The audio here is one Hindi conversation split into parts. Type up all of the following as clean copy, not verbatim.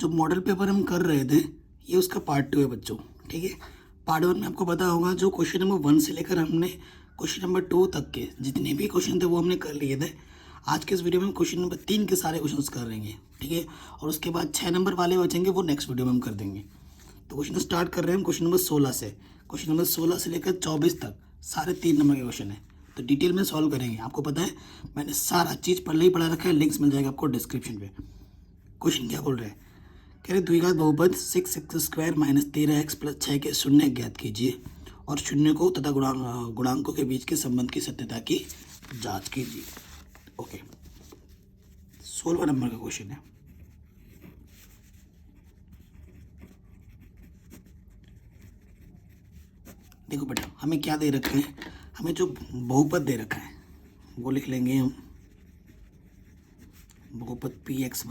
जो मॉडल पेपर हम कर रहे थे ये उसका पार्ट 2 है बच्चों। ठीक है, पार्ट 1 में आपको पता होगा जो क्वेश्चन नंबर 1 से लेकर हमने क्वेश्चन नंबर 2 तक के जितने भी क्वेश्चन थे वो हमने कर लिए थे। आज के इस वीडियो में हम क्वेश्चन नंबर 3 के सारे क्वेश्चन कर लेंगे। ठीक है, और उसके बाद 6 नंबर वाले बचेंगे वो नेक्स्ट वीडियो में हम कर देंगे। तो क्वेश्चन स्टार्ट कर रहे हैं हम क्वेश्चन नंबर 16 से। क्वेश्चन नंबर 16 से लेकर 24 तक सारे 3 नंबर के क्वेश्चन है, तो डिटेल में सॉल्व करेंगे। आपको पता है मैंने सारा चीज़ पहले ही पढ़ा रखा है, लिंक्स मिल जाएगा आपको डिस्क्रिप्शन पे। क्वेश्चन क्या बोल रहे हैं, कह रहे द्विघात बहुपद 6x² - 13x + 6 के शून्य ज्ञात कीजिए और शून्य को तथा गुणांकों के बीच के संबंध की सत्यता की जांच कीजिए। ओके, 16 नंबर का क्वेश्चन है। देखो बेटा, हमें क्या दे रखा है, हमें जो बहुपद दे रखा है वो लिख लेंगे हम। बहुपद px =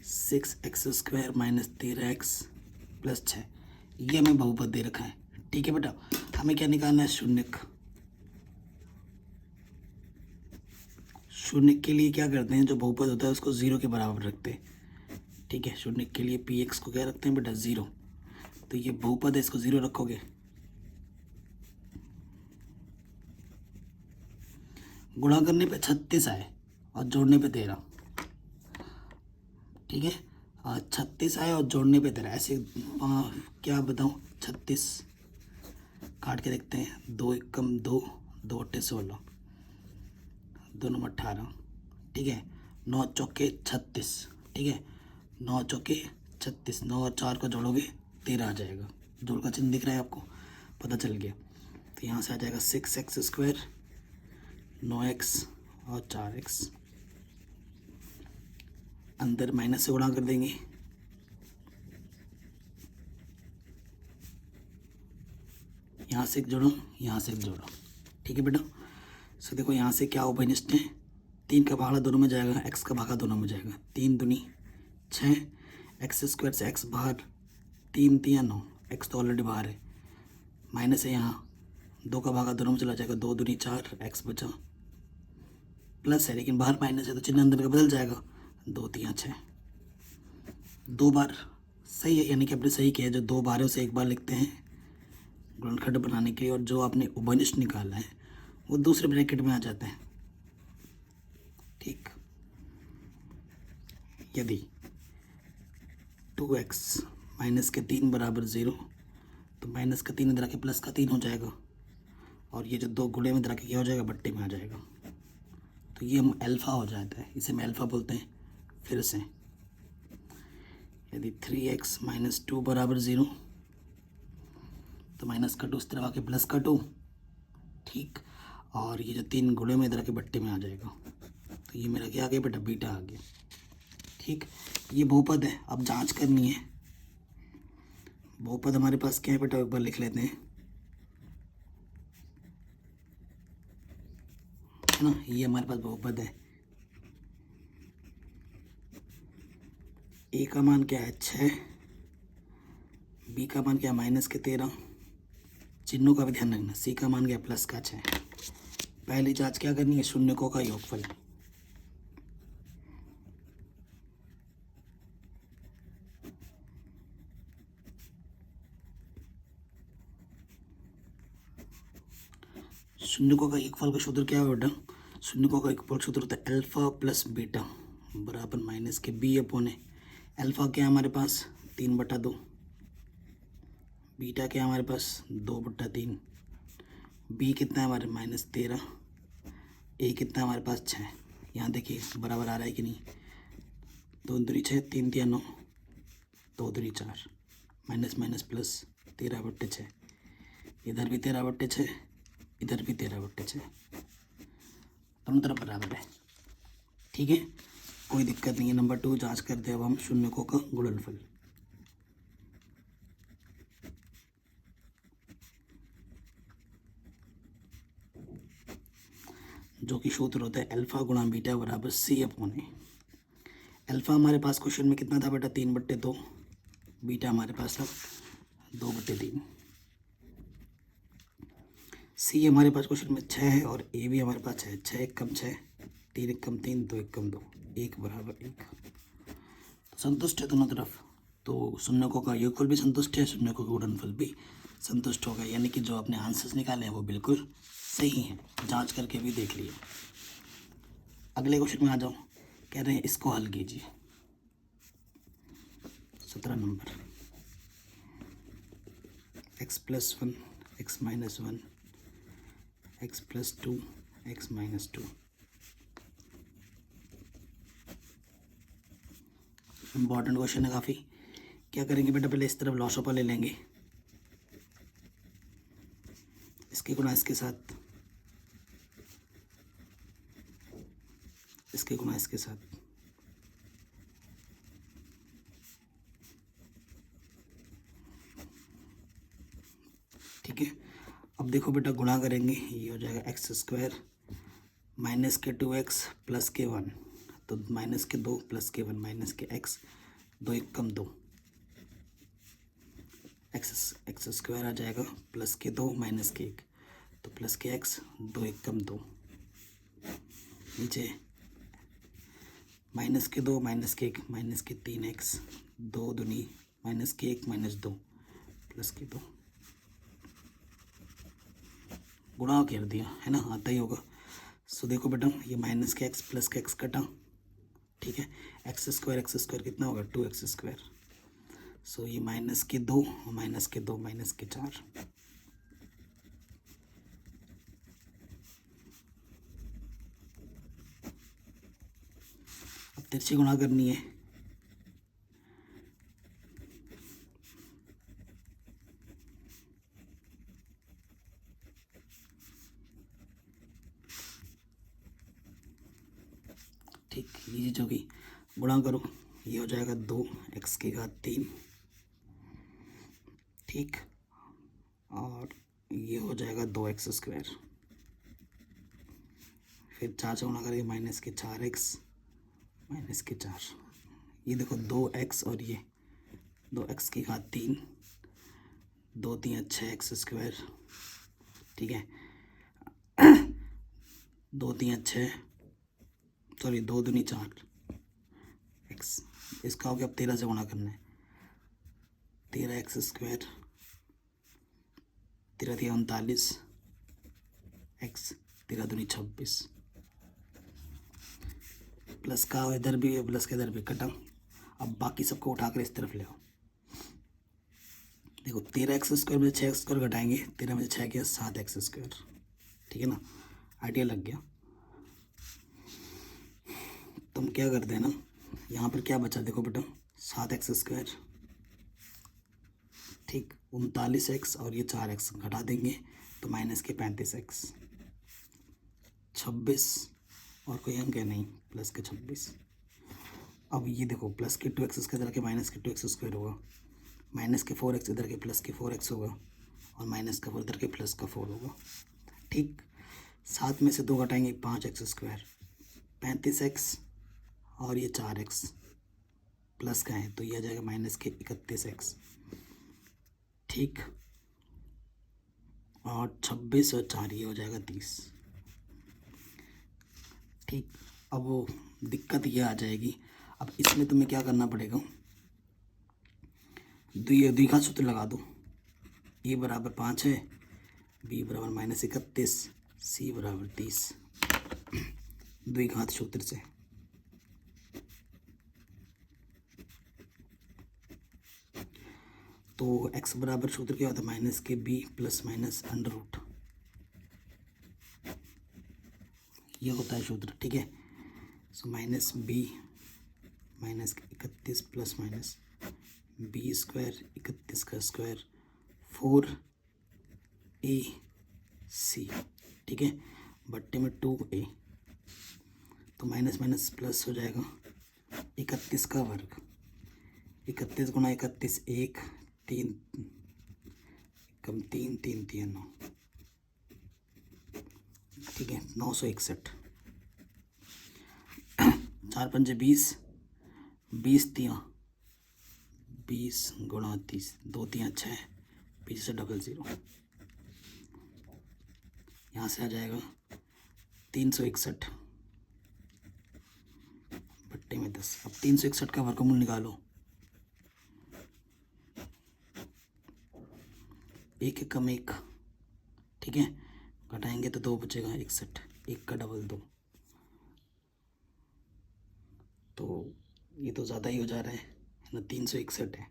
6x² - 13x + 6, ये हमें बहुपद दे रखा है। ठीक है बेटा, हमें क्या निकालना है, शून्यक। शून्य के लिए क्या करते हैं, जो बहुपद होता है उसको 0 के बराबर रखते हैं। ठीक है, शून्य के लिए px को क्या रखते हैं बेटा, 0। तो ये बहुपद है, इसको 0 रखोगे। गुणा करने पे 36 आए और जोड़ने पे 13। ठीक है, 36 आए और जोड़ने पे 13, ऐसे क्या बताऊँ, 36 काट के देखते हैं। 2 × 2, 2 × 16, 2 × 18। ठीक है, 9 × 4 = 36। ठीक है, 9 × 4 = 36, 9 और 4 को जोड़ोगे 13 आ जाएगा। जोड़ का चिन्ह दिख रहा है आपको, पता चल गया। तो यहाँ से आ जाएगा 6x², 9x और 4x, अंदर माइनस से गुणा कर देंगे। यहाँ से एक जोड़ो, यहाँ से एक जोड़ो। ठीक है बेटा, सो देखो यहाँ से क्या उभयनिष्ठ है, 3 का भागा दोनों में जाएगा, x का भागा दोनों में जाएगा। 3 दूनी 6, x² से x बाहर, 3 × 3 = 9, x तो ऑलरेडी बाहर है, माइनस है यहाँ, 2 का भागा दोनों में चला जाएगा, 2 दूनी 4, x बचा, प्लस है लेकिन बाहर माइनस है तो चिन्ह अंदर का बदल जाएगा, 2 × 3 = 6। 2 बार सही है, यानी कि आपने सही किया, जो 2 बार है उसे एक बार लिखते हैं गुणनखंड बनाने के लिए, और जो आपने उभयनिष्ठ निकाला है वो दूसरे ब्रैकेट में आ जाता है। ठीक, यदि 2x - (3) = 0, तो -3 इधर आके +3 हो जाएगा, और ये जो 2 गुणे में इधर आके क्या हो जाएगा, बट्टे में आ जाएगा। तो ये हम अल्फ़ा हो जाता है, इसे हम अल्फ़ा बोलते हैं। फिर से यदि 3x - 2 = 0, तो माइनस का 2 इस तरफ आके प्लस का 2। ठीक, और ये जो 3 गुणे में इधर आके बट्टे में आ जाएगा, तो ये मेरा क्या आ गया बेटा, बीटा आ गया। ठीक, ये बहुपद है, अब जांच करनी है। बहुपद हमारे पास क्या है बेटा, एक बार लिख लेते हैं, है ना। ये हमारे पास बहुपद है। a का मान क्या है, 6, b का मान क्या है, -13। चिन्हों का भी ध्यान रखना, c का मान क्या है, +6। पहली जांच क्या करनी है, शून्यकों का योगफल। शून्यकों का योगफल का सूत्र क्या है बेटा, शून्यकों का योगफल सूत्र होता है अल्फा + बीटा बराबर -b/a। अल्फा क्या है हमारे पास, 3/2, बीटा क्या है हमारे पास, 2/3, b कितना है हमारे -13, a कितना है हमारे पास 6। यहाँ देखिए बराबर आ रहा है कि नहीं, 2 दूनी 6, 3 × 3 = 9, 2 दूनी 4, माइनस माइनस प्लस, 13/6, इधर भी 13/6, इधर भी 13/6, दोनों तरफ बराबर है। ठीक है, कोई दिक्कत नहीं है। नंबर 2 जांच करते हैं अब हम शून्यकों का गुणनफल। जो कि सूत्र होता है अल्फा × बीटा = c/a। अल्फा हमारे पास क्वेश्चन में कितना था बेटा, 3/2, बीटा हमारे पास था 2/3, सी हमारे पास क्वेश्चन में 6 है और ए भी हमारे पास है। 6 × 6 = 6, 3 × 3 = 2, 1 × 2, 1 = 1। तो संतुष्ट है दोनों तरफ, तो शून्यकों का योगफल भी संतुष्ट है, शून्यकों का गुणनफल भी संतुष्ट होगा, यानी कि जो अपने आंसर्स निकाले हैं वो बिल्कुल सही हैं, जांच करके भी देख लिए। अगले क्वेश्चन में आ जाओ। कह रहे हैं इसको हल कीजिए। 17 number. x+1 x-1 x+2 x-2। Important question है काफ़ी। क्या करेंगे बेटा, पहले इस तरफ लॉसोपा ले लेंगे, इसके गुणा इसके साथ, इसके गुणा इसके साथ। ठीक है, अब देखो बेटा गुणा करेंगे, ये हो जाएगा x² माइनस के 2x प्लस के 1, तो माइनस के 2 प्लस के 1 माइनस के x, 2 1 कम 2, x² आ जाएगा प्लस के 2 माइनस के 1, तो प्लस के x, 2 1 कम 2, नीचे माइनस के 2 माइनस के 1 माइनस के 3x, 2 दूनी माइनस के 1 माइनस 2 प्लस के 2, गुणा कर दिया है ना, आता ही होगा। सो देखो बेटा, ये माइनस के x प्लस के x कटा, ठीक है, x² कितना होगा 2x²। सो ये माइनस के 2 माइनस के 2 माइनस के 4, अब तिरछी गुणा करनी है। ठीक, ये चीज़ होगी, गुणा करो, ये हो जाएगा 2x3, ठीक, और ये हो जाएगा 2x², फिर 4 से गुणा करेंगे माइनस के 4x माइनस के 4, ये देखो 2x और ये 2x3, 2 3 6x², ठीक है, 2 3 6, सॉरी 2 दूनी 4 x, इसका हो गया अब 13 से गुणा करना है, 13x², 13 3 39 x, 13 दूनी 26, प्लस का इधर भी है प्लस का इधर भी कटा। अब बाकी सबको उठाकर इस तरफ ले आओ। देखो 13x² में 6x² घटाएंगे, 13 में 6 किया 7x², ठीक है ना, आइडिया लग गया। तुम क्या करते हैं ना, यहाँ पर क्या बचा देखो बेटा, 7x², ठीक, 39x और ये 4x घटा देंगे तो माइनस के 35x, 26 और कोई अंक है नहीं, प्लस के 26। अब ये देखो प्लस के 2x इधर के माइनस के 2x² होगा, माइनस के 4x इधर के प्लस के 4x होगा, और माइनस का 4 इधर के प्लस का 4 होगा, ठीक। 7 में से 2 घटाएंगे 5x², 35x और ये 4x प्लस का है तो ये आ जाएगा माइनस के 31x, ठीक, और 26 और 4 ये हो जाएगा 30, ठीक। अब वो दिक्कत ये आ जाएगी, अब इसमें तुम्हें क्या करना पड़ेगा, द्विघात सूत्र लगा दो, ए बराबर 5 है, बी बराबर -31, सी बराबर 30, द्विघात सूत्र से। तो x बराबर सूत्र क्या होता है, माइनस के b plus minus under root, ये होता है सूत्र, ठीक है। So minus b minus 31 plus minus b square 31 का स्क्वायर 4ac, ठीक है, बट्टे में 2a, तो माइनस माइनस प्लस हो जाएगा 31 का वर्ग, 31 गुणा 31 1 3 कम 3 3 3 9, ठीक है, 961, 4 पंजे 20, 20 3 20 गुणा 30, 2 3 6, पीछे से 00, यहाँ से आ जाएगा 361 बट्टे में 10। अब 361 का वर्गमूल निकालो। 1 कम 1, ठीक है, घटाएंगे तो 2 बचेगा। 61, 1 का डबल 2, तो ये तो ज़्यादा ही हो जा रहा है ना, 361 है।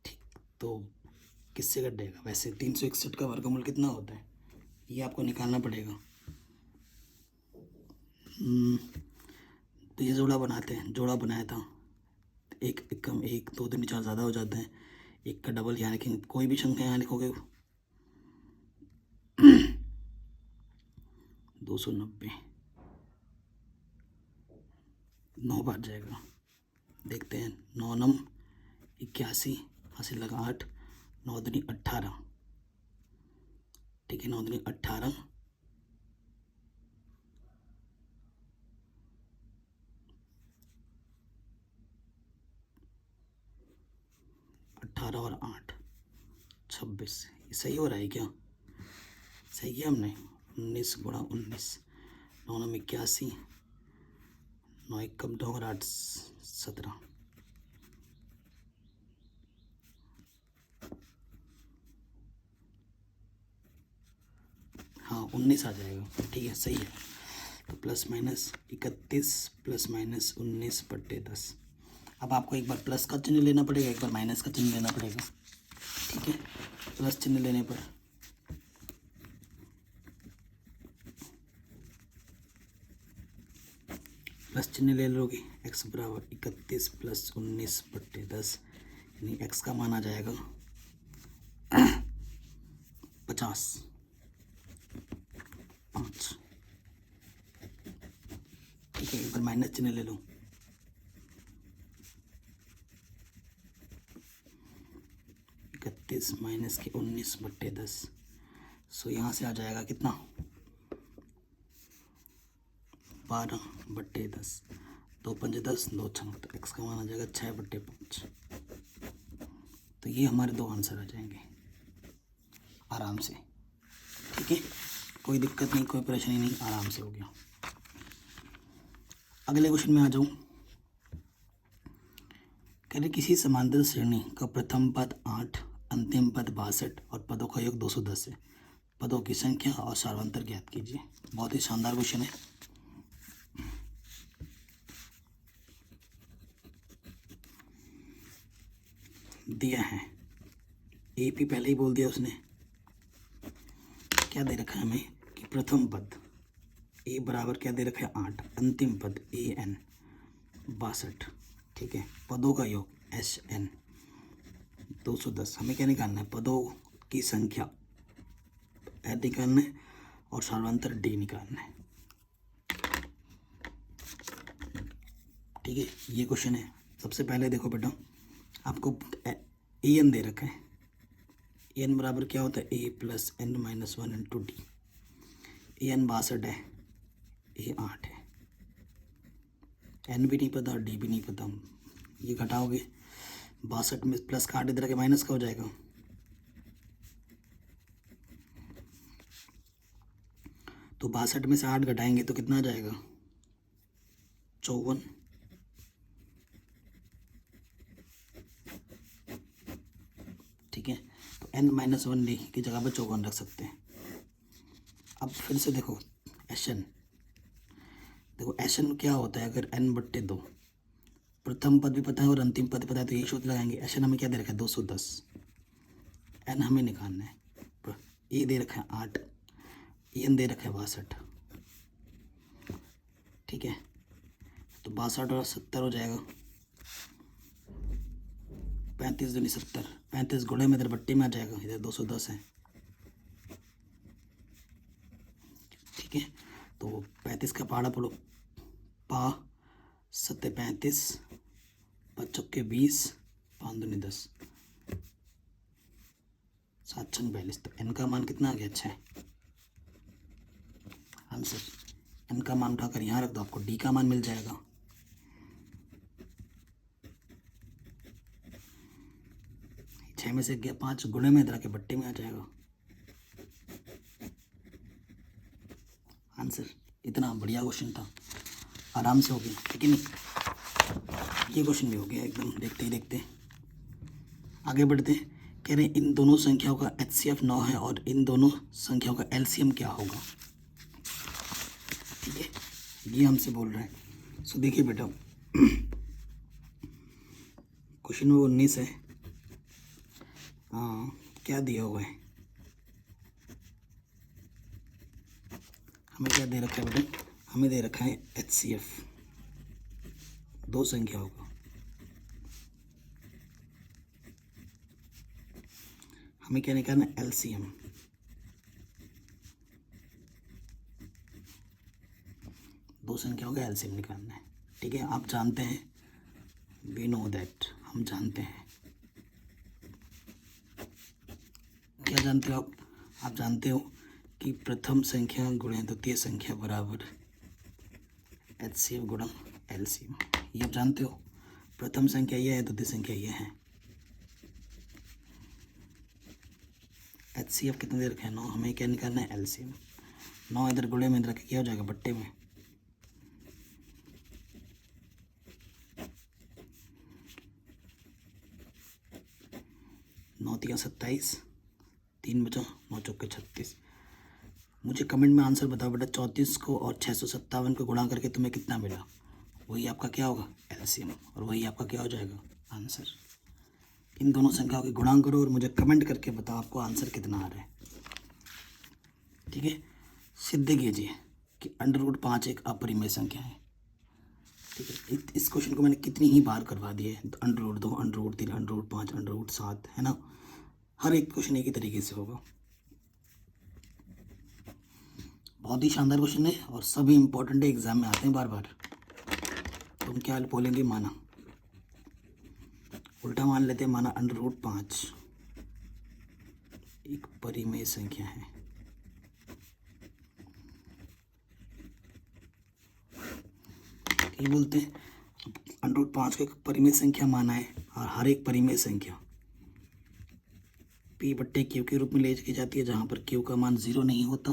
ठीक, तो किससे घटेगा? वैसे 361 का वर्गमूल कितना होता है ये आपको निकालना पड़ेगा। तो ये जोड़ा बनाते हैं, जोड़ा बनाया था, 1 कम 1, 2 दूनी 4 ज़्यादा हो जाता है। 1 का डबल यहाँ लिखेंगे, कोई भी संख्या यहाँ लिखोगे 290, 9 बार जाएगा। देखते हैं, 9 9 81, हासिल लगा 8, 9 दूनी 18, ठीक है, 9 दूनी 18, 18 और 8 26। ये सही हो रहा है क्या? सही किया हमने। 19 गुणा 19, 9 9 81, 9 1 कम 2 और 8 17। हाँ 19 आ जाएगा, ठीक है, सही है। तो प्लस माइनस 31 प्लस माइनस 19 बट्टे 10। अब आपको एक बार प्लस का चिन्ह लेना पड़ेगा, एक बार माइनस का चिन्ह लेना पड़ेगा, ठीक है। प्लस चिन्ह लेने पर प्लस चिन्ह ले लोगे, x बराबर 31 प्लस 19 बट्टे 10, यानी x का मान आ जाएगा 50, 5, ठीक है। एक बार माइनस चिन्ह ले लो, 31 माइनस के 19 बट्टे 10, सो यहाँ से आ जाएगा कितना, 12 बट्टे 10, 2 पंजे 10, 2 6, तो x का मान आ जाएगा 6 बट्टे 5। तो ये हमारे 2 आंसर आ जाएंगे आराम से, ठीक है, कोई दिक्कत नहीं, कोई परेशानी नहीं, आराम से हो गया। अगले क्वेश्चन में आ जाऊँ। कह रहे किसी समांतर श्रेणी का प्रथम पद 8, अंतिम पद 62 और पदों का योग 210 है। पदों की संख्या और सार्वंतर ज्ञात कीजिए। बहुत ही शानदार क्वेश्चन है। दिया है, एपी पहले ही बोल दिया उसने। क्या दे रखा है हमें कि प्रथम पद ए बराबर क्या दे रखा है 8, अंतिम पद AN 62, ठीक है, पदों का योग SN 210। हमें क्या निकालना है? पदों की संख्या N निकालना है और सार्वंतर D निकालना है, ठीक है। ये क्वेश्चन है। सबसे पहले देखो बेटा, आपको AN दे रखा है, AN बराबर क्या होता है A plus N minus 1 into D। AN 62 है, A 8 है, N भी नहीं पता और D भी नहीं पता। ये घटाओगे, 62 में प्लस का 8 इधर के माइनस का हो जाएगा, तो 62 में से 8 घटाएंगे तो कितना आ जाएगा 54, ठीक है। तो N माइनस 1 D की जगह पर 54 रख सकते हैं। अब फिर से देखो SN, देखो SN क्या होता है, अगर N बट्टे 2, प्रथम पद भी पता है और अंतिम पद पता है, तो ये सूत्र लगाएंगे। SN हमें क्या दे रखा है 210, N हमें निकालना है, ए दे रखा है 8, EN दे रखा है 62, ठीक है। तो 62 और 70 हो जाएगा, 35 दूनी 70, 35 गुणे में इधर बट्टे में आ जाएगा, इधर 210 है, ठीक है। तो 35 का पहाड़ा पढ़ो, पा 7 35, 5 चौके 20, 5 दूनी 10, 7 छंग 42। तो N का मान कितना आ गया? 6 आंसर। N का मान उठाकर यहाँ रख दो, आपको D का मान मिल जाएगा। छः में से गया 5 गुणे में इधर के बट्टे में आ जाएगा। आंसर इतना बढ़िया क्वेश्चन था, आराम से हो गया, ठीक है नहीं। ये क्वेश्चन भी हो गया एकदम देखते ही देखते। आगे बढ़ते हैं। कह रहे हैं इन दोनों संख्याओं का HCF 9 है और इन दोनों संख्याओं का LCM क्या होगा। ठीक है, ये हमसे बोल रहे हैं। सो देखिए बेटा, क्वेश्चन नंबर 19 है। हाँ, क्या दिया हुआ है हमें, क्या दे रखा है बेटा, हमें दे रखा है HCF दो संख्याओं का, हमें क्या निकालना है LCM। दो संख्याओं का LCM निकालना है, ठीक है। आप जानते हैं, वी नो दैट, हम जानते हैं। क्या जानते हो आप जानते हो कि प्रथम संख्या गुणे द्वितीय संख्या बराबर HCF गुणा LCM। ये आप जानते हो, प्रथम संख्या ये है, द्वितीय संख्या ये है। HCF कितना दे रखा है 9, हमें क्या निकालना है LCM। 9 इधर गुणे में रखे, क्या हो जाएगा बट्टे में, 9 तिया 27, 3 बचा, 9 चौके 36। मुझे कमेंट में आंसर बताओ बेटा, 34 को और 657 को गुणा करके तुम्हें कितना मिला, वही आपका क्या होगा LCM, और वही आपका क्या हो जाएगा आंसर। इन दोनों संख्याओं के गुणा करो और मुझे कमेंट करके बताओ आपको आंसर कितना आ रहा है। ठीक है, सिद्ध कीजिए कि √5 एक अपरिमेय संख्या है। ठीक है, इस क्वेश्चन को मैंने कितनी ही बार करवा दिया है, √2, √3, √5, √7, है ना। हर एक क्वेश्चन एक ही तरीके से होगा। बहुत ही शानदार क्वेश्चन है और सभी इंपॉर्टेंट एग्जाम में आते हैं बार बार। तुम क्या बोलेंगे, माना, उल्टा मान लेते हैं, माना √5 एक परिमेय संख्या है। ये बोलते हैं √5 को एक परिमेय संख्या माना है और हर एक परिमेय संख्या P/Q के रूप में ले जाती है, जहाँ पर Q का मान 0 नहीं होता।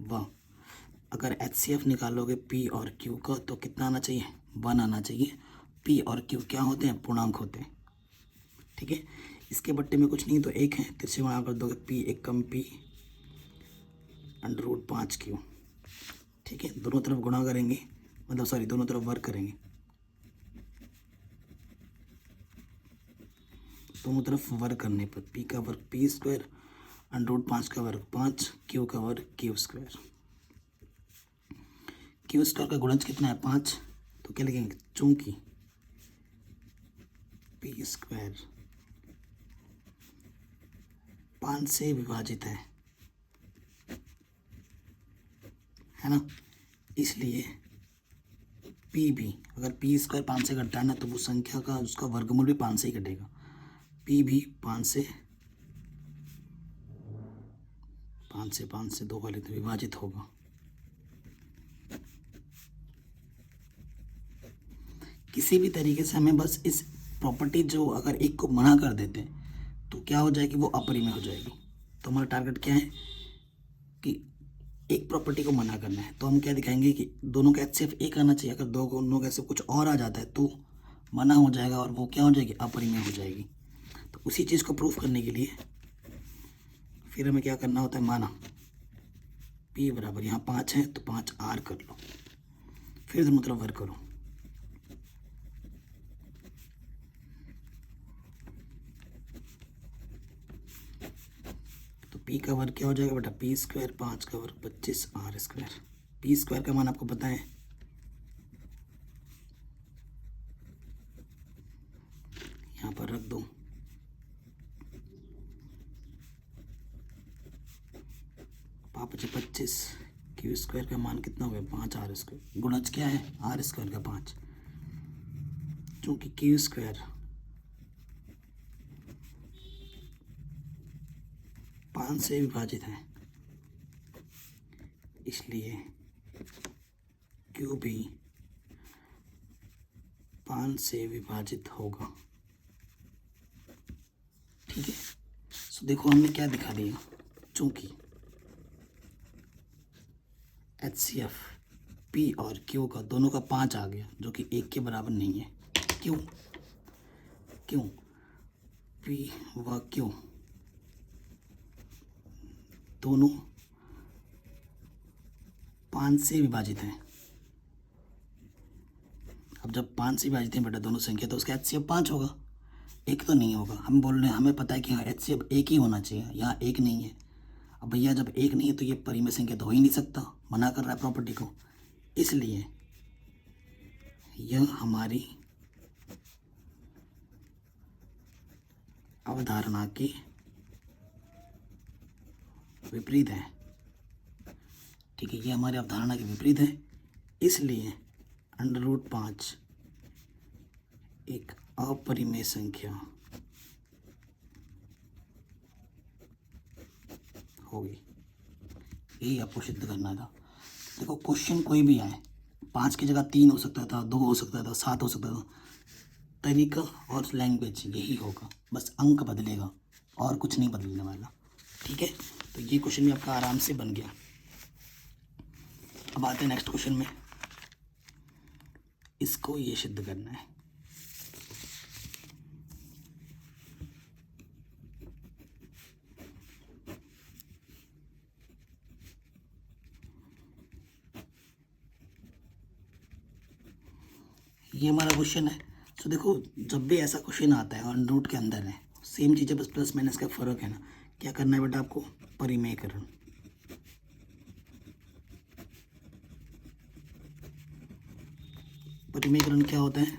वह अगर HCF निकालोगे P और Q का तो कितना आना चाहिए, 1 आना चाहिए। P और Q क्या होते हैं, पूर्णांक होते हैं। ठीक है, इसके बट्टे में कुछ नहीं तो 1 है, तिरछे गुणा कर दोगे, P 1 कम P √5Q। ठीक है, दोनों तरफ गुणा करेंगे, मतलब सॉरी दोनों तरफ वर्ग करेंगे, दोनों तरफ वर्ग करने पर P का वर्ग P², √5 का वर्ग 5, Q का वर्ग Q²। Q² का गुणज कितना है 5, तो क्या लिखेंगे, चूंकि P² 5 से विभाजित है ना, इसलिए P भी, अगर P² 5 से घटता है ना, तो वो संख्या का उसका वर्गमूल भी 5 से ही घटेगा। P भी 5 से 2 वाले तो विभाजित होगा। किसी भी तरीके से हमें बस इस प्रॉपर्टी, जो अगर एक को मना कर देते हैं तो क्या हो जाएगी, वो अपरिमेय हो जाएगी। तो हमारा टारगेट क्या है कि एक प्रॉपर्टी को मना करना है। तो हम क्या दिखाएंगे कि दोनों का HCF 1 आना चाहिए। अगर दोनों का HCF कुछ और आ जाता है तो मना हो जाएगा और वो क्या हो जाएगी, अपरिमेय हो जाएगी। तो उसी चीज़ को प्रूफ करने के लिए फिर हमें क्या करना होता है, माना P बराबर, यहाँ 5 है तो 5R कर लो, फिर दोनों तरफ वर्ग करो। तो P का वर्ग क्या हो जाएगा बेटा, P², 5 का वर्ग 25R²। P² का मान आपको पता है, यहाँ पर रख दो, पाँच 25, Q² का मान कितना हो गया 5R²। गुणज क्या है, R² का 5, चूंकि Q² 5 से विभाजित है, इसलिए Q भी 5 से विभाजित होगा। ठीक है, सो देखो हमने क्या दिखा दिया, चूंकि HCF पी और क्यू का दोनों का 5 आ गया, जो कि 1 के बराबर नहीं है। क्यों? क्यों? पी व क्यू दोनों 5 से विभाजित हैं। अब जब 5 से विभाजित हैं बेटा दोनों संख्या, तो उसका HCF 5 होगा, एक तो नहीं होगा। हम बोल रहे हैं, हमें पता है कि हाँ HCF 1 ही होना चाहिए, यहाँ 1 नहीं है। अब भैया जब 1 नहीं है तो ये परिमेय संख्या तो हो ही नहीं सकता, मना कर रहा है प्रॉपर्टी को। इसलिए यह हमारी अवधारणा के विपरीत है। ठीक है, ये हमारी अवधारणा के विपरीत है, इसलिए √5 एक अपरिमेय संख्या होगी। यही आपको सिद्ध करना था। देखो क्वेश्चन कोई भी आए, 5 की जगह 3 हो सकता था, 2 हो सकता था, 7 हो सकता था, तरीका और लैंग्वेज यही होगा, बस अंक बदलेगा और कुछ नहीं बदलने वाला। ठीक है, तो ये क्वेश्चन भी आपका आराम से बन गया। अब आते हैं नेक्स्ट क्वेश्चन में, इसको ये सिद्ध करना है। ये हमारा क्वेश्चन है। तो देखो जब भी ऐसा क्वेश्चन आता है और रूट के अंदर है, सेम चीज़ है, बस प्लस माइनस का फर्क है ना। क्या करना है बेटा आपको? परिमेयकरण। परिमेयकरण क्या होता है?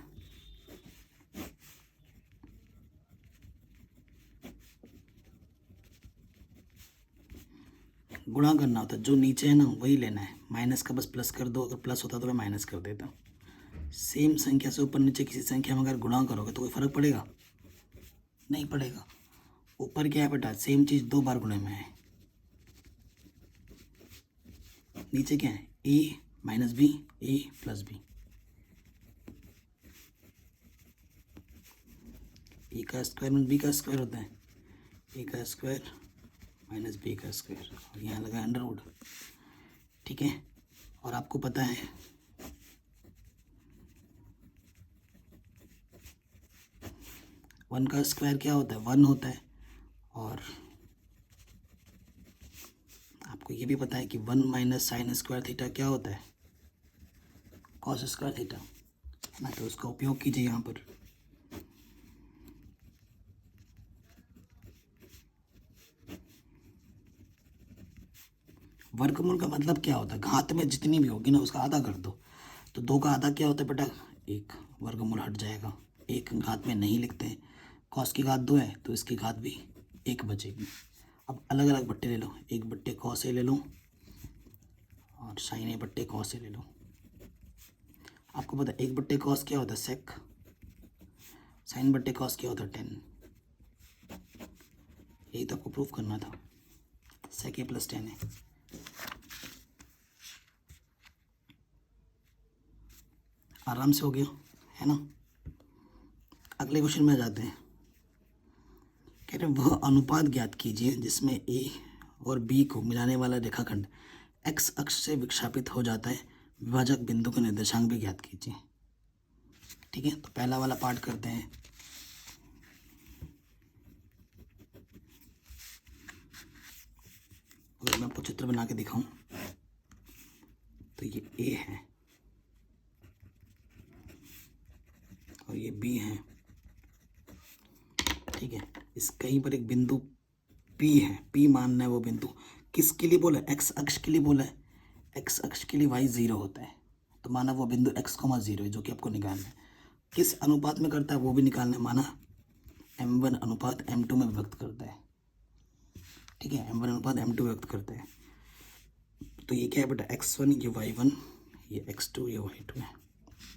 गुणा करना होता है, जो नीचे है ना वही लेना है, माइनस का बस प्लस कर दो, अगर प्लस होता तो मैं माइनस कर देता। सेम संख्या से ऊपर नीचे किसी संख्या में अगर गुणा करोगे तो कोई फर्क पड़ेगा? नहीं पड़ेगा। ऊपर क्या है बेटा? सेम चीज़ 2 बार गुणे में है। नीचे क्या है? a minus B, a plus B. A का स्क्वायर माइनस बी का स्क्वायर होता है ए का स्क्वायर माइनस बी का स्क्वायर, और यहाँ लगा √। ठीक है, और आपको पता है वन का स्क्वायर क्या होता है? 1 होता है। और आपको ये भी पता है कि 1 माइनस साइन स्क्वायर थीटा क्या होता है? कॉस स्क्वायर थीटा ना। तो उसका उपयोग कीजिए यहाँ पर। वर्गमूल का मतलब क्या होता है? घात में जितनी भी होगी ना उसका आधा कर दो। तो 2 का आधा क्या होता है बेटा? 1। वर्गमूल हट जाएगा, 1 घात में नहीं लिखते हैं। कॉस की घात 2 है तो इसकी घात भी 1 बचेगी। अब अलग अलग बट्टे ले लो, 1 बट्टे कॉस ए ले लो और साइन ए बट्टे कॉस ए ले लो। आपको पता है 1 बट्टे कॉस क्या होता है? सेक। साइन बट्टे कॉस क्या होता है? 10। यही तो आपको प्रूफ करना था। सेक ए प्लस 10 है। आराम से हो गया है ना। अगले क्वेश्चन में आ जाते हैं। कह रहे वह अनुपात ज्ञात कीजिए जिसमें ए और बी को मिलाने वाला रेखाखंड एक्स अक्ष से विक्षापित हो जाता है, विभाजक बिंदु का निर्देशांक भी ज्ञात कीजिए। ठीक है, तो पहला वाला पार्ट करते हैं। अगर मैं आपको चित्र बना के दिखाऊं तो ये ए है और ये बी है। ठीक है, इस कहीं पर एक बिंदु पी है, पी मानना है वो बिंदु। किसके लिए बोला? एक्स अक्ष के लिए बोला है। एक्स अक्ष के लिए y 0 होता है, तो माना वो बिंदु x,0 है, जो कि आपको निकालना है। किस अनुपात में करता है वो भी निकालना है। माना m1 अनुपात m2 में व्यक्त करता है। ठीक है, m1 अनुपात m2 व्यक्त करता है। तो ये क्या है बेटा? x1 ये y1 ये x2 ये y2 है।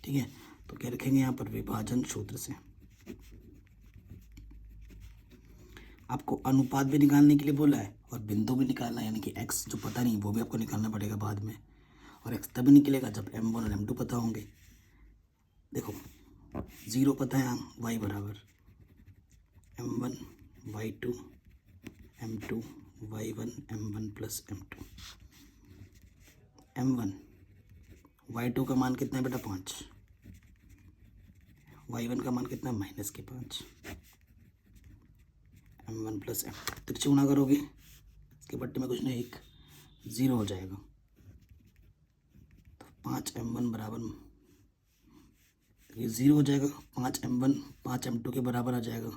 ठीक है, तो क्या रखेंगे यहाँ पर? विभाजन सूत्र से आपको अनुपात भी निकालने के लिए बोला है और बिंदु भी निकालना है, यानी कि x जो पता नहीं वो भी आपको निकालना पड़ेगा बाद में। और x तभी निकलेगा जब m1 और m2 पता होंगे। देखो 0 पता है, y बराबर m1 y2 m2 y1 m1 plus m2। m1 y2 का मान कितना है बेटा 5, y1 का मान कितना है -5, m1 प्लस m, तिरछे गुणा करोगे इसके बट्टे में कुछ नहीं, एक 0 हो जाएगा, तो 5m1 बराबर, ये 0 हो जाएगा, 5m1 5m2 के बराबर आ जाएगा,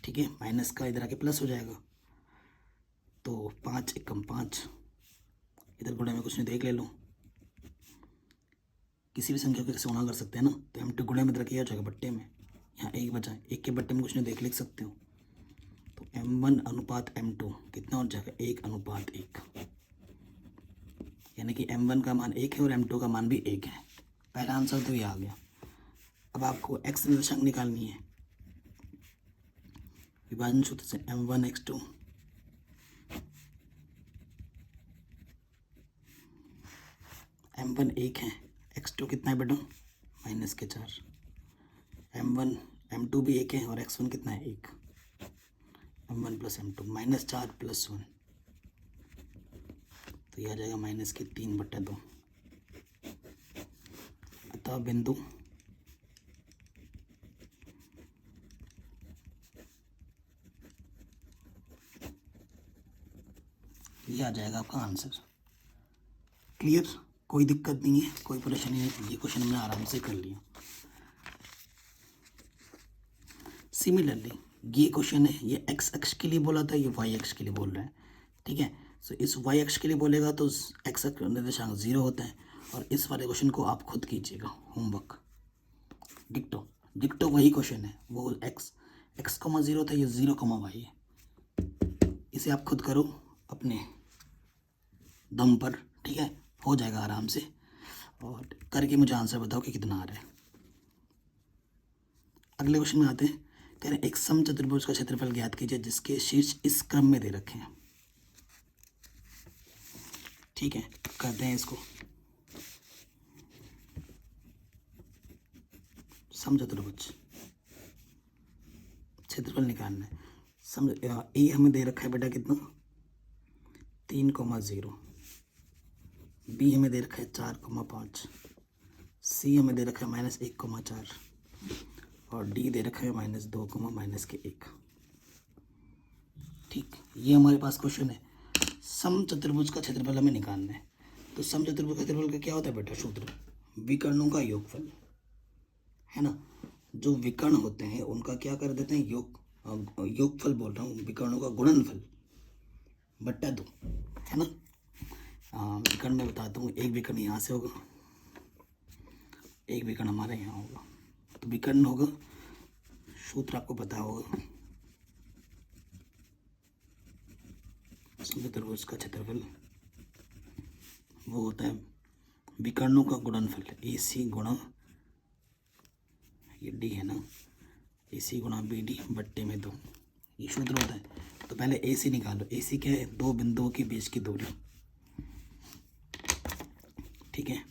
ठीक है, माइनस का इधर आके प्लस हो जाएगा, तो 5 एकम 5, इधर गुणा में कुछ नहीं, देख ले लो, किसी भी संख्या को कैसे गुणा कर सकते हैं ना, तो m2 गुणा में इधर किया हो जाएगा बट्टे में, यहाँ एक बचा है, एक के बट्टे में कुछ नहीं, देख लिख सकते हो, तो m1 अनुपात m2 कितना हो जाएगा 1:1, यानी कि m1 का मान 1 है और m2 का मान भी 1 है। पहला आंसर तो ये आ गया। अब आपको x निर्देशांक निकालनी है, विभाजन सूत्र से m1 x2 m1 1 है, x2 कितना है बेटा -4, m1 m2 भी 1 है और x1 कितना है 1, m1 प्लस m2 -4 + 1, तो यह आ जाएगा -3/2। अतः बिंदु ये आ जाएगा आपका आंसर। क्लियर, कोई दिक्कत नहीं है, कोई परेशानी नहीं, ये क्वेश्चन हमने आराम से कर लिया। सिमिलरली ये क्वेश्चन है, ये x अक्ष के लिए बोला था, ये y अक्ष के लिए बोल रहा है, ठीक है। सो इस y अक्ष के लिए बोलेगा तो x अक्ष निर्देशांक 0 होता है, और इस वाले क्वेश्चन को आप खुद कीजिएगा होमवर्क, डिक्टो वही क्वेश्चन है, वो x 0 था, ये 0, y है, इसे आप खुद करो अपने दम पर, ठीक है, हो जाएगा आराम से, और करके मुझे आंसर बताओ कि कितना आ रहा है। अगले क्वेश्चन में आते हैं, कह रहे हैं एक समचतुर्भुज का क्षेत्रफल ज्ञात कीजिए जिसके शीर्ष इस क्रम में दे रखे हैं, ठीक है, करते हैं इसको। समचतुर्भुज क्षेत्रफल निकालना है। ए हमें दे रखा है बेटा कितना 3,0, बी हमें दे रखा है 4,5, सी हमें दे रखा है -1,4, और डी दे रखा है -2, -1। ठीक, ये हमारे पास क्वेश्चन है। समचतुर्भुज का क्षेत्रफल हमें निकालना है। तो समचतुर्भुज का क्षेत्रफल का क्या होता है बेटा सूत्र, विकर्णों का योगफल, है ना। जो विकर्ण होते हैं उनका क्या कर देते हैं, योगफल बोल रहा हूँ, विकर्णों का गुणनफल बट्टा 2, है ना। विकर्ण में बताता हूँ, एक विकर्ण यहाँ से होगा, एक विकर्ण हमारे यहाँ होगा, तो विकर्ण होगा, सूत्र आपको पता होगा, समचतुर्भुज का क्षेत्रफल वो होता है विकर्णों का गुणनफल, AC गुणा, ये D है ना, AC गुणा BD बट्टे में 2, ये सूत्र होता है। तो पहले AC निकालो, AC क्या है, दो बिंदुओं के बीच की दूरी, ठीक है,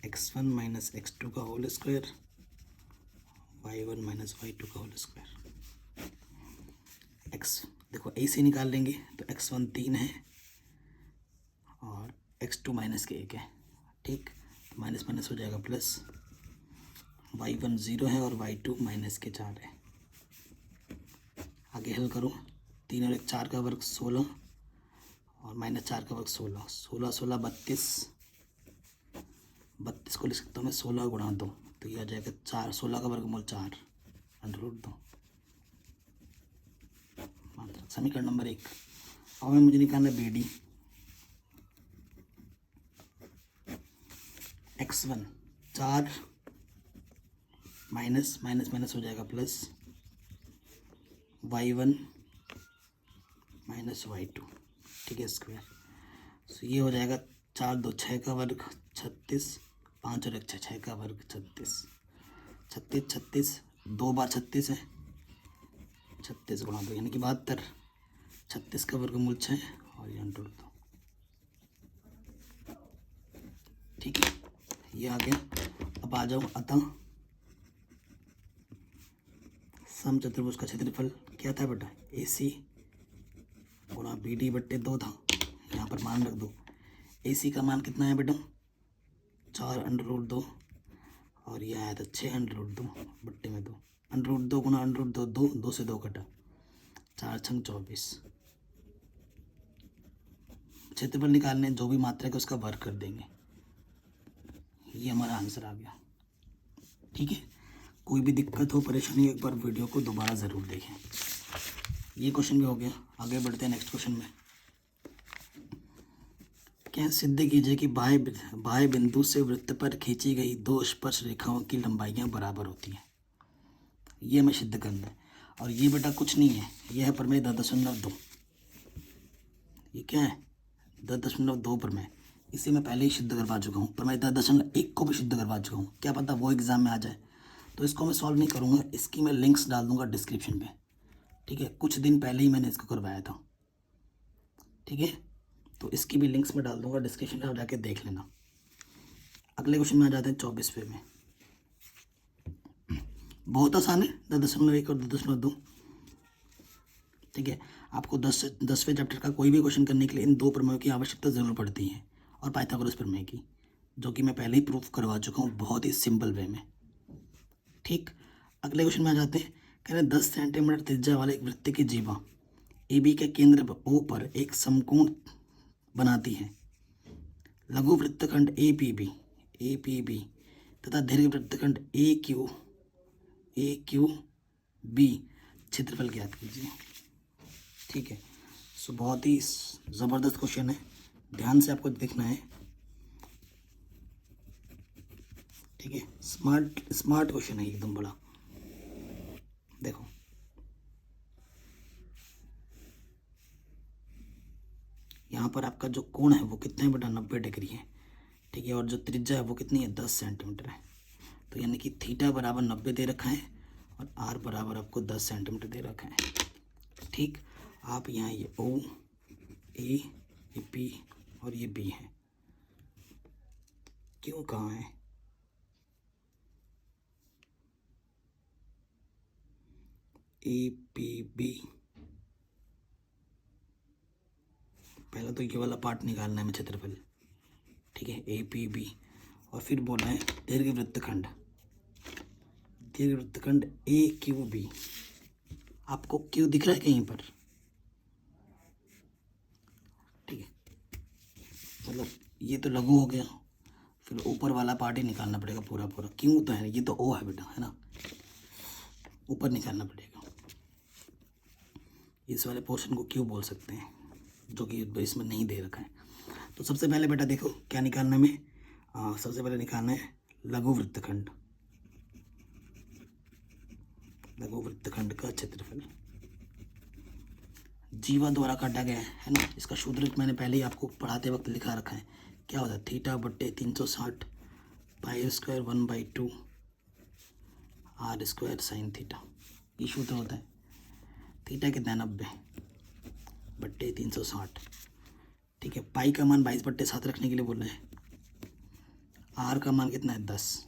x1 - x2 का होल स्क्वायर, y1 - y2 का होल स्क्वायर। x देखो AC निकाल लेंगे तो x1 3 है और x2 -1 है, ठीक, माइनस माइनस हो जाएगा प्लस, y1 0 है और y2 -4 है। आगे हल करो, 3 और 1 4 का वर्ग 16 और -4 का वर्ग 16, 16 16 32, 32 को लिख सकता हूँ मैं 16 गुणा 2, तो यह आ जाएगा 4, 16 का वर्गमूल 4 √2। समीकरण नंबर 1। अब हमें मुझे निकालना BD, x1 4 minus minus minus हो जाएगा प्लस, y1 - y2, ठीक है, स्क्वायर। तो ये हो जाएगा 4 2 6 का वर्ग 36, 5 और 1 6 का वर्ग 36, 36 36 2 बार 36 है, 36 गुणा 2 यानी कि 72, 36 का वर्गमूल 6 और यहाँ √2, ठीक है, ये आ गया। अब आ जाओ, अतः समचतुर्भुज का क्षेत्रफल क्या था बेटा, AC गुणा BD बट्टे 2 था, यहाँ पर मान रख दो। AC का मान कितना है बेटा 4√2 और ये आया था 6√2 बट्टे में 2, √2 गुना √2 2, 2 से 2 कटा, 4 छंग 24। क्षेत्रफल निकालने जो भी मात्रा है उसका वर्ग कर देंगे, ये हमारा आंसर आ गया। ठीक है, कोई भी दिक्कत हो परेशानी एक बार वीडियो को दोबारा ज़रूर देखें। ये क्वेश्चन भी हो गया, आगे बढ़ते हैं नेक्स्ट क्वेश्चन में। क्या सिद्ध कीजिए कि बाह्य बिंदु से वृत्त पर खींची गई दो स्पर्श रेखाओं की लंबाइयाँ बराबर होती हैं। ये हमें सिद्ध करना है, और ये बेटा कुछ नहीं है, यह है प्रमेय 10.2। ये क्या है 10.2 प्रमेय, इसे मैं पहले ही सिद्ध करवा चुका हूँ। प्रमेय 10.1 को भी सिद्ध करवा चुका हूँ, क्या पता वो एग्जाम में आ जाए। तो इसको मैं सॉल्व नहीं करूँगा, इसकी मैं लिंक्स डाल दूँगा डिस्क्रिप्शन में। ठीक है, कुछ दिन पहले ही मैंने इसको करवाया था। ठीक है, तो इसकी भी लिंक्स में डाल दूंगा डिस्क्रिप्शन में, आप जाके देख लेना। अगले क्वेश्चन में आ जाते हैं 24वें में। बहुत आसान है, 10.1 और 10.2। ठीक है, आपको 10वें चैप्टर का कोई भी क्वेश्चन करने के लिए इन दो प्रमेयों की आवश्यकता ज़रूर पड़ती है, और पाइथागोरस प्रमेय की, जो कि मैं पहले ही प्रूफ करवा चुका हूँ बहुत ही सिंपल वे में। ठीक, अगले क्वेश्चन में आ जाते हैं। कह रहे 10 सेंटीमीटर त्रिज्या वाले एक वृत्त की जीवा AB के केंद्र O पर एक समकोण बनाती है। लघु वृत्तखंड APB तथा दीर्घ वृत्तखंड AQB क्षेत्रफल ज्ञात कीजिए। ठीक है, सो बहुत ही ज़बरदस्त क्वेश्चन है, ध्यान से आपको देखना है। ठीक है, स्मार्ट क्वेश्चन है एकदम बड़ा। देखो, यहाँ पर आपका जो कोण है वो कितना है बेटा 90 डिग्री है। ठीक है, और जो त्रिज्या है वो कितनी है 10 सेंटीमीटर है। तो यानी कि थीटा बराबर 90 दे रखा है और आर बराबर आपको 10 सेंटीमीटर दे रखा है। ठीक, आप यहाँ ये O, A, ये P और ये B है। क्यों कहाँ है APB, पहला तो ये वाला पार्ट निकालना है हमें क्षेत्रफल। ठीक है, APB, और फिर बोला है दीर्घ वृत्तखंड AQB। आपको क्यों दिख रहा है कहीं पर? ठीक है, मतलब ये तो लघु हो गया, फिर ऊपर वाला पार्ट ही निकालना पड़ेगा पूरा। क्यों तो है, ये तो O है बेटा, है ना, ऊपर निकालना पड़ेगा। इस वाले पोर्शन को क्यों बोल सकते हैं, जो कि इसमें नहीं दे रखा है। तो सबसे पहले बेटा देखो क्या निकालना है हमें, सबसे पहले निकालना है लघु वृत्तखंड का क्षेत्रफल जीवा द्वारा काटा गया है ना। इसका सूत्र मैंने पहले ही आपको पढ़ाते वक्त लिखा रखा है, क्या होता है थीटा बट्टे 360 pi square 1/2 r² sine theta. ये सूत्र होता है। थीटा कितना है 90 बट्टे 360। ठीक है, पाई का मान 22/7 रखने के लिए बोल रहे हैं। आर का मान कितना है 10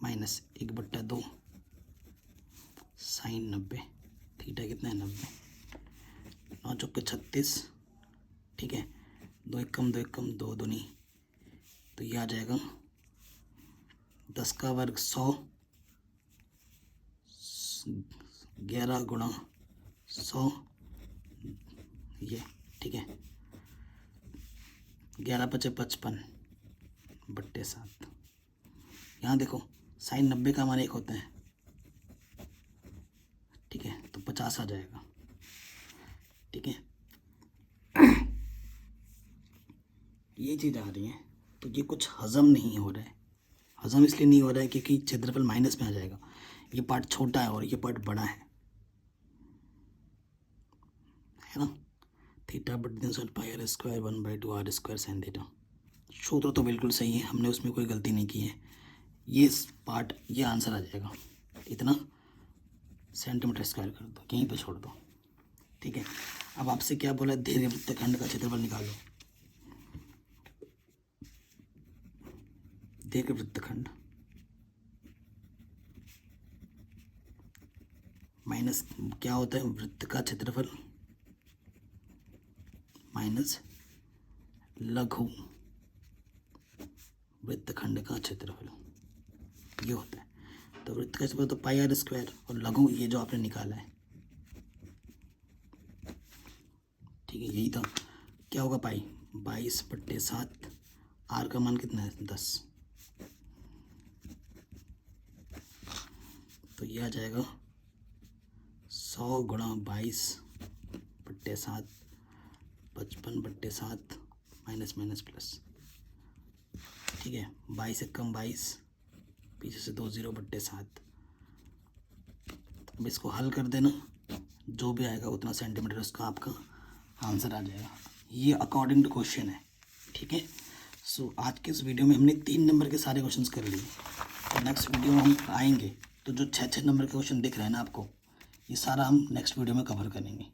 माइनस 1/2 साइन 90। थीटा कितना है 90, 9 चौके 36। ठीक है, 2 एकम 2 दूनी, तो ये आ जाएगा 10 का वर्ग 100, 11 गुणा 100 ये। ठीक है, 11 × 5 = 55 बट्टे 7। यहाँ देखो साइन 90 का मान 1 होता है। ठीक है, तो 50 आ जाएगा। ठीक है, ये चीज़ आ रही है, तो ये कुछ हजम नहीं हो रहा है। हजम इसलिए नहीं हो रहा है क्योंकि क्षेत्रफल माइनस में आ जाएगा। ये पार्ट छोटा है और ये पार्ट बड़ा है ना। Theta but 360 pi r² 1/2 r² sine theta. सूत्र तो बिल्कुल सही है, हमने उसमें कोई गलती नहीं की है। ये पार्ट, ये आंसर आ जाएगा। इतना सेंटीमीटर स्क्वायर कर दो, यहीं पे छोड़ दो। ठीक है, अब आपसे क्या बोला, दीर्घ वृत्तखंड का क्षेत्रफल निकालो। दीर्घ वृत्तखंड माइनस क्या होता है, वृत्त का क्षेत्रफल माइनस लघु वृत्तखंड का क्षेत्रफल ये होता है। तो वृत्त का क्षेत्रफल तो पाई आर स्क्वायर, और लघु ये जो आपने निकाला है, ठीक है, यही था। क्या होगा पाई 22/7, आर का मान कितना है 10, तो ये आ जाएगा 100 गुणा 22/7, 55/7 माइनस माइनस प्लस, ठीक है। 22 से कम 22, पीछे से 20/7। अब इसको हल कर देना, जो भी आएगा उतना सेंटीमीटर उसका आपका आंसर आ जाएगा। ये अकॉर्डिंग टू क्वेश्चन है, ठीक है। सो आज के इस वीडियो में हमने 3 नंबर के सारे क्वेश्चंस कर लिए, और नेक्स्ट वीडियो में हम आएंगे तो जो 6 नंबर के क्वेश्चन दिख रहे हैं ना आपको, ये सारा हम नेक्स्ट वीडियो में कवर करेंगे।